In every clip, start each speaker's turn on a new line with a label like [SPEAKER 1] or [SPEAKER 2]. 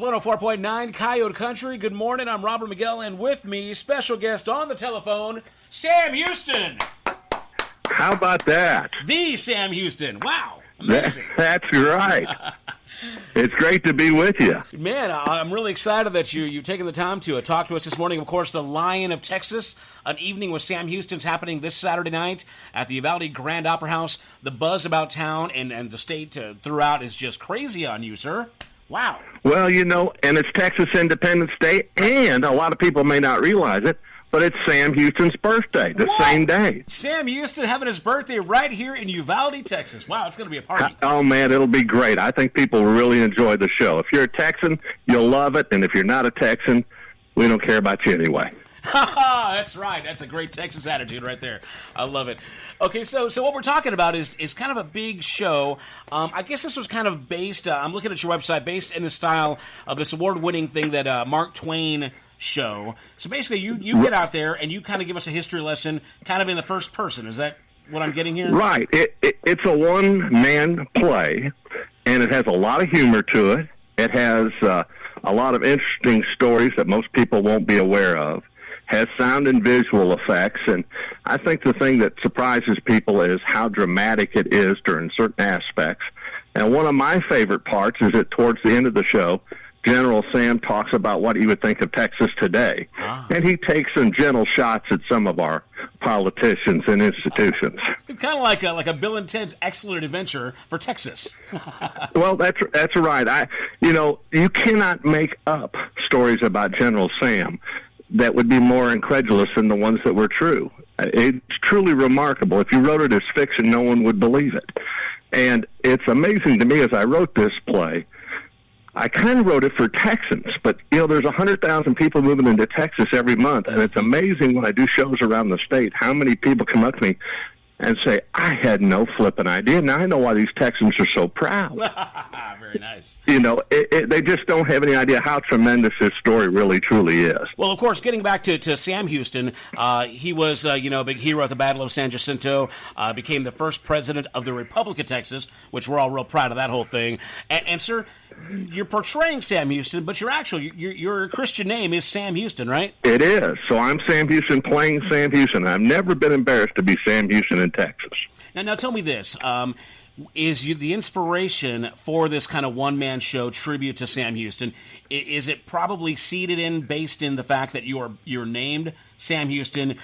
[SPEAKER 1] 104.9 Coyote Country. Good morning. I'm Robert Miguel, and with me, special guest on the telephone, Sam Houston.
[SPEAKER 2] How about that?
[SPEAKER 1] The Sam Houston. Wow. Amazing.
[SPEAKER 2] That's right. It's great to be with you.
[SPEAKER 1] Man, I'm really excited that you've taken the time to talk to us this morning. Of course, the Lion of Texas, an evening with Sam Houston's happening this Saturday night at the Uvalde Grand Opera House. The buzz about town and the state throughout is just crazy on you, sir. Wow. Well,
[SPEAKER 2] and it's Texas Independence Day, and a lot of people may not realize it, but it's Sam Houston's birthday, the same day.
[SPEAKER 1] Sam Houston having his birthday right here in Uvalde, Texas. Wow, it's going to be a party.
[SPEAKER 2] Oh, man, it'll be great. I think people will really enjoy the show. If you're a Texan, you'll love it, and if you're not a Texan, we don't care about you anyway.
[SPEAKER 1] That's right. That's a great Texas attitude right there. I love it. Okay, so what we're talking about is kind of a big show. I guess this was kind of based, I'm looking at your website, based in the style of this award-winning thing that Mark Twain show. So basically, you get out there and you kind of give us a history lesson kind of in the first person. Is that what I'm getting here?
[SPEAKER 2] Right. It's a one-man play, and it has a lot of humor to it. It has a lot of interesting stories that most people won't be aware of. Has sound and visual effects, and I think the thing that surprises people is how dramatic it is during certain aspects. And one of my favorite parts is that towards the end of the show, General Sam talks about what he would think of Texas today. And he takes some gentle shots at some of our politicians and institutions.
[SPEAKER 1] It's kind of like a Bill and Ted's Excellent Adventure for Texas.
[SPEAKER 2] Well, that's right. You cannot make up stories about General Sam that would be more incredulous than the ones that were true. It's truly remarkable. If you wrote it as fiction, no one would believe it. And it's amazing to me as I wrote this play, I kind of wrote it for Texans, but, there's 100,000 people moving into Texas every month, and it's amazing when I do shows around the state how many people come up to me and say, I had no flipping idea. Now I know why these Texans are so proud.
[SPEAKER 1] Very nice.
[SPEAKER 2] They just don't have any idea how tremendous this story really, truly is.
[SPEAKER 1] Well, of course, getting back to Sam Houston, he was, a big hero at the Battle of San Jacinto, became the first president of the Republic of Texas, which we're all real proud of that whole thing. And sir, you're portraying Sam Houston, but your Christian name is Sam Houston, right?
[SPEAKER 2] It is. So I'm Sam Houston playing Sam Houston. I've never been embarrassed to be Sam Houston in Texas.
[SPEAKER 1] Now tell me this. Is the inspiration for this kind of one-man show tribute to Sam Houston, is it probably based in the fact that you're named Sam Houston,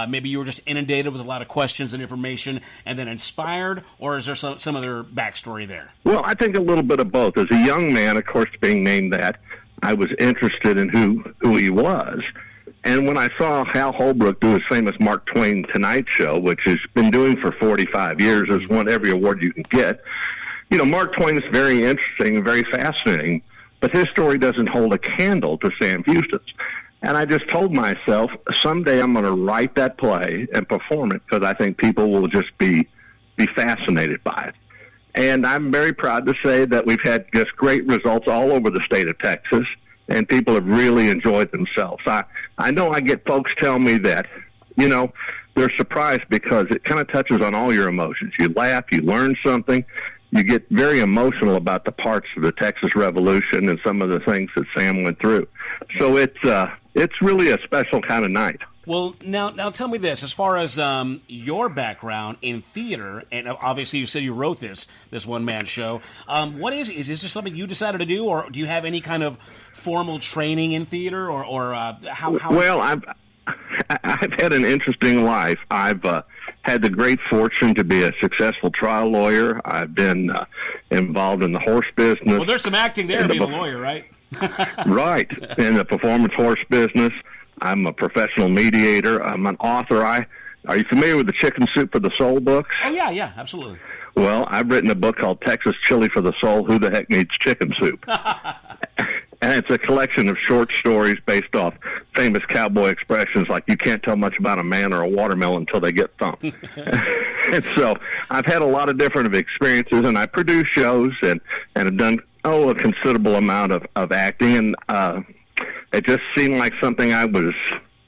[SPEAKER 1] maybe you were just inundated with a lot of questions and information and then inspired, or is there some other backstory there?
[SPEAKER 2] Well, I think a little bit of both. As a young man, of course, being named that, I was interested in who he was. And when I saw Hal Holbrook do his famous Mark Twain Tonight show, which he's been doing for 45 years, has won every award you can get, Mark Twain is very interesting and very fascinating, but his story doesn't hold a candle to Sam Houston's. And I just told myself, someday I'm going to write that play and perform it because I think people will just be fascinated by it. And I'm very proud to say that we've had just great results all over the state of Texas, and people have really enjoyed themselves. I know I get folks tell me that, they're surprised because it kind of touches on all your emotions. You laugh, you learn something, you get very emotional about the parts of the Texas Revolution and some of the things that Sam went through. So it's really a special kind of night.
[SPEAKER 1] Well, now tell me this. As far as your background in theater, and obviously you said you wrote this one-man show, what is this just something you decided to do, or do you have any kind of formal training in theater, or how?
[SPEAKER 2] Well, I've had an interesting life. I've had the great fortune to be a successful trial lawyer. I've been involved in the horse business.
[SPEAKER 1] Well, there's some acting there being a lawyer, right?
[SPEAKER 2] Right, in the performance horse business. I'm a professional mediator. I'm an author. Are you familiar with the Chicken Soup for the Soul books?
[SPEAKER 1] Oh, yeah, absolutely.
[SPEAKER 2] Well, I've written a book called Texas Chili for the Soul, Who the Heck Needs Chicken Soup? And it's a collection of short stories based off famous cowboy expressions like, you can't tell much about a man or a watermelon until they get thumped. And so I've had a lot of different experiences, and I produce shows and have done, a considerable amount of acting, and it just seemed like something I was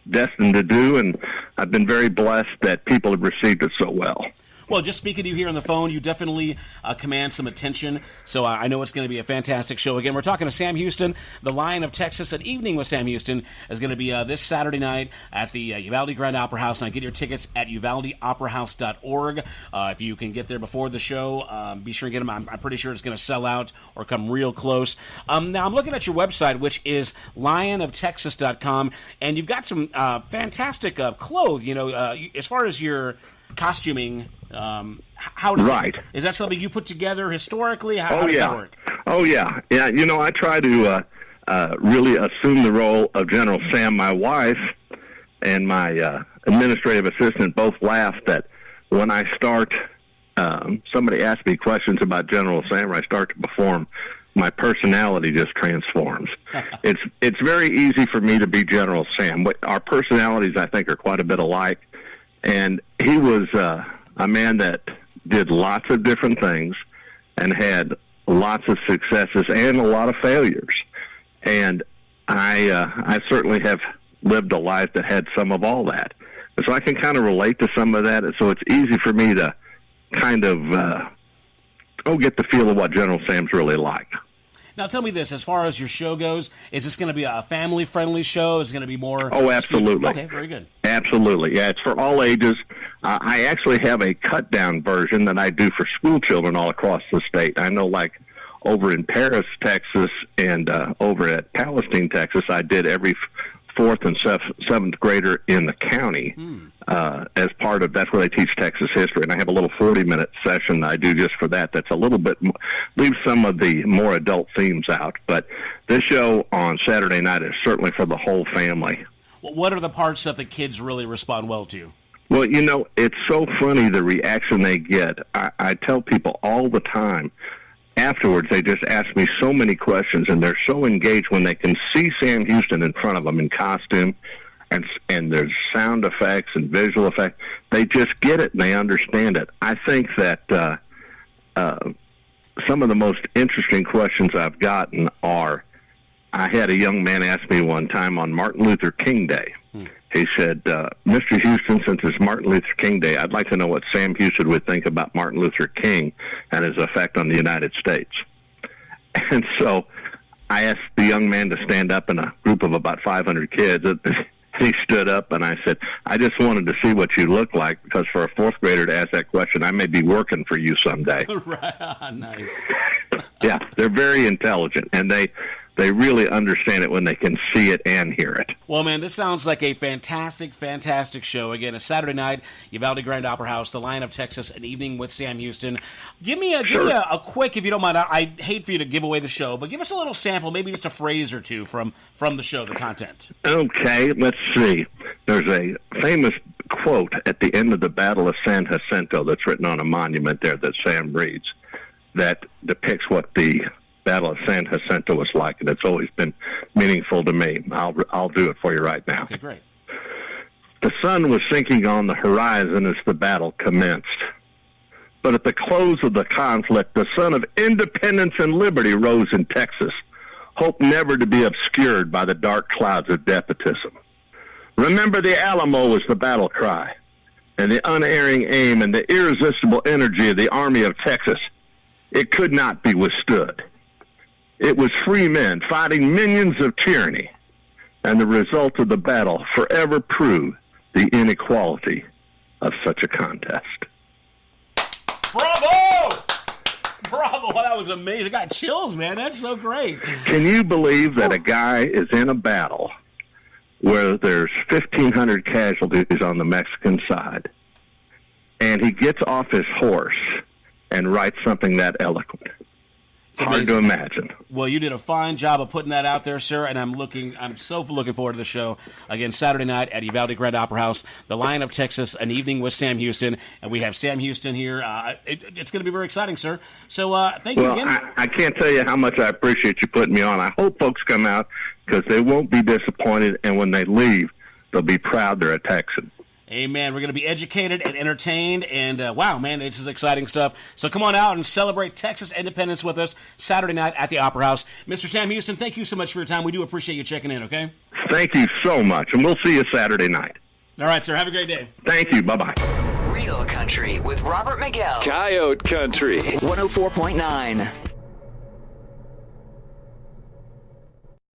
[SPEAKER 2] destined to do, and I've been very blessed that people have received it so well.
[SPEAKER 1] Well, just speaking to you here on the phone, you definitely command some attention, so I know it's going to be a fantastic show. Again, we're talking to Sam Houston, the Lion of Texas. An Evening with Sam Houston is going to be this Saturday night at the Uvalde Grand Opera House, and I get your tickets at uvaldeoperahouse.org. If you can get there before the show, be sure to get them. I'm pretty sure it's going to sell out or come real close. Now, I'm looking at your website, which is lionoftexas.com, and you've got some fantastic clothes, as far as your costuming, how does
[SPEAKER 2] right.
[SPEAKER 1] Is that something you put together historically? How does that work?
[SPEAKER 2] Oh, yeah. Yeah, I try to really assume the role of General Sam. My wife and my administrative assistant both laugh that when I start, somebody asks me questions about General Sam, or I start to perform, my personality just transforms. It's very easy for me to be General Sam. Our personalities, I think, are quite a bit alike. And he was a man that did lots of different things and had lots of successes and a lot of failures. And I certainly have lived a life that had some of all that. And so I can kind of relate to some of that. And so it's easy for me to kind of get the feel of what General Sam's really like.
[SPEAKER 1] Now, tell me this, as far as your show goes, is this going to be a family-friendly show? Is it going to be more...
[SPEAKER 2] Oh, absolutely.
[SPEAKER 1] Okay, very good.
[SPEAKER 2] Absolutely. Yeah, it's for all ages. I actually have a cut-down version that I do for school children all across the state. I know, like, over in Paris, Texas, and over at Palestine, Texas, I did every fourth and seventh grader in the county as part of, that's where they teach Texas history. And I have a little 40-minute session I do just for that. That's a little bit, leaves some of the more adult themes out. But this show on Saturday night is certainly for the whole family.
[SPEAKER 1] Well, what are the parts that the kids really respond well to?
[SPEAKER 2] Well, it's so funny, the reaction they get. I tell people all the time, afterwards, they just ask me so many questions, and they're so engaged when they can see Sam Houston in front of them in costume, and there's sound effects and visual effects. They just get it, and they understand it. I think that some of the most interesting questions I've gotten are, I had a young man ask me one time on Martin Luther King Day. He said, Mr. Houston, since it's Martin Luther King Day, I'd like to know what Sam Houston would think about Martin Luther King and his effect on the United States. And so I asked the young man to stand up in a group of about 500 kids. He stood up, and I said, I just wanted to see what you look like, because for a fourth grader to ask that question, I may be working for you someday.
[SPEAKER 1] Right. Nice.
[SPEAKER 2] Yeah, they're very intelligent, and they really understand it when they can see it and hear it.
[SPEAKER 1] Well, man, this sounds like a fantastic, fantastic show. Again, a Saturday night, Uvalde Grand Opera House, the Lion of Texas, An Evening with Sam Houston. Give me a quick, if you don't mind, I hate for you to give away the show, but give us a little sample, maybe just a phrase or two from the show, the content.
[SPEAKER 2] Okay, let's see. There's a famous quote at the end of the Battle of San Jacinto that's written on a monument there that Sam reads that depicts what the Battle of San Jacinto was like, and it's always been meaningful to me. I'll do it for you right now.
[SPEAKER 1] Okay, great.
[SPEAKER 2] The sun was sinking on the horizon as the battle commenced. But at the close of the conflict, the sun of independence and liberty rose in Texas, hope never to be obscured by the dark clouds of despotism. Remember the Alamo was the battle cry, and the unerring aim and the irresistible energy of the Army of Texas. It could not be withstood. It was free men fighting minions of tyranny, and the result of the battle forever proved the inequality of such a contest.
[SPEAKER 1] Bravo! Bravo! That was amazing. I got chills, man. That's so great.
[SPEAKER 2] Can you believe that a guy is in a battle where there's 1,500 casualties on the Mexican side, and he gets off his horse and writes something that eloquent? Hard to imagine.
[SPEAKER 1] Well, you did a fine job of putting that out there, sir, and I'm so looking forward to the show. Again, Saturday night at Uvalde Grand Opera House, The Lion of Texas, An Evening with Sam Houston, and we have Sam Houston here. It's going to be very exciting, sir. So thank you again.
[SPEAKER 2] I can't tell you how much I appreciate you putting me on. I hope folks come out, because they won't be disappointed, and when they leave, they'll be proud they're a Texan.
[SPEAKER 1] Amen. We're going to be educated and entertained, and wow, man, this is exciting stuff. So come on out and celebrate Texas independence with us Saturday night at the Opera House. Mr. Sam Houston, thank you so much for your time. We do appreciate you checking in, okay?
[SPEAKER 2] Thank you so much, and we'll see you Saturday night.
[SPEAKER 1] All right, sir. Have a great day.
[SPEAKER 2] Thank you. Bye-bye.
[SPEAKER 3] Real Country with Robert Miguel.
[SPEAKER 4] Coyote Country.
[SPEAKER 3] 104.9.